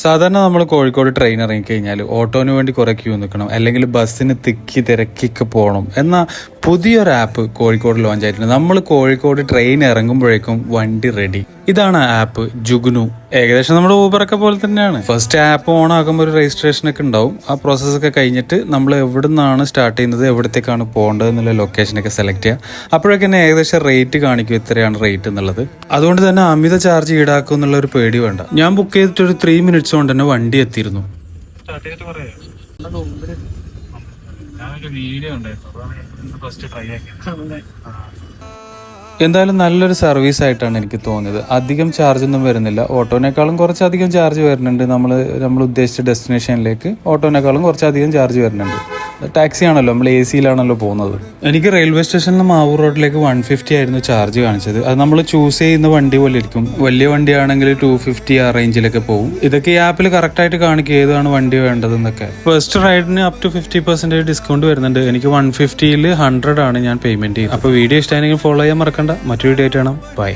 സാധാരണ നമ്മൾ കോഴിക്കോട് ട്രെയിൻ ഇറങ്ങിക്കഴിഞ്ഞാൽ ഓട്ടോന് വേണ്ടി കുറേ ക്യൂ നിൽക്കണം, അല്ലെങ്കിൽ ബസ്സിന് തിക്കി തിരക്കിക്ക് പോകണം. എന്നാൽ പുതിയൊരു ആപ്പ് കോഴിക്കോട് ലോഞ്ച് ആയിട്ടുണ്ട്. നമ്മൾ കോഴിക്കോട് ട്രെയിൻ ഇറങ്ങുമ്പോഴേക്കും വണ്ടി റെഡി. ഇതാണ് ആപ്പ് ജുഗ്നു. ഏകദേശം നമ്മുടെ ഊബറൊക്കെ പോലെ തന്നെയാണ്. ഫസ്റ്റ് ആപ്പ് ഓൺ ആകുമ്പോൾ ഒരു രജിസ്ട്രേഷൻ ഒക്കെ ഉണ്ടാവും. ആ പ്രോസസ്സൊക്കെ കഴിഞ്ഞിട്ട് നമ്മൾ എവിടെ നിന്നാണ് സ്റ്റാർട്ട് ചെയ്യുന്നത്, എവിടത്തേക്കാണ് പോകേണ്ടത് എന്നുള്ള ലൊക്കേഷനൊക്കെ സെലക്ട് ചെയ്യുക. അപ്പോഴേക്കും ഏകദേശം റേറ്റ് കാണിക്കും, ഇത്രയാണ് റേറ്റ് എന്നുള്ളത്. അതുകൊണ്ട് തന്നെ അമിത ചാർജ് ഈടാക്കും എന്നുള്ള ഒരു പേടി വേണ്ട. ഞാൻ ബുക്ക് ചെയ്തിട്ട് ഒരു 3 minutes കൊണ്ട് തന്നെ വണ്ടി എത്തിയിരുന്നു. എന്തായാലും നല്ലൊരു സർവീസ് ആയിട്ടാണ് എനിക്ക് തോന്നിയത്. അധികം ചാർജ് ഒന്നും വരുന്നില്ല. ഓട്ടോനേക്കാളും കുറച്ചധികം ചാർജ് വരുന്നുണ്ട്. നമ്മൾ ഉദ്ദേശിച്ച ഡെസ്റ്റിനേഷനിലേക്ക് ഓട്ടോനേക്കാളും കുറച്ചധികം ചാർജ് വരുന്നുണ്ട്. ടാക്സി ആണല്ലോ, നമ്മൾ AC-യിലാണല്ലോ പോകുന്നത്. എനിക്ക് റെയിൽവേ സ്റ്റേഷനിൽ മാവൂർ റോഡിലേക്ക് 150 ആയിരുന്നു ചാർജ് കാണിച്ചത്. അത് നമ്മൾ ചൂസ് ചെയ്യുന്ന വണ്ടി പോലെ ഇരിക്കും. വലിയ വണ്ടിയാണെങ്കിൽ 250 ആ റേഞ്ചിലൊക്കെ പോകും. ഇതൊക്കെ ഈ ആപ്പിൽ കറക്റ്റായിട്ട് കാണിക്കും ഏതാണ് വണ്ടി വേണ്ടതെന്നൊക്കെ. ഫസ്റ്റ് റൈഡിന് അപ് ടു 50% ഡിസ്കൗണ്ട് വരുന്നുണ്ട്. എനിക്ക് 150-ൽ 100 ആണ് ഞാൻ പേയ്മെന്റ് ചെയ്തത്. അപ്പോൾ വീഡിയോ ഇഷ്ടമായെങ്കിൽ ഫോളോ ചെയ്യാൻ മറക്കണ്ട. മറ്റൊരു വീഡിയോ ആയിട്ട് കാണാം. ബൈ.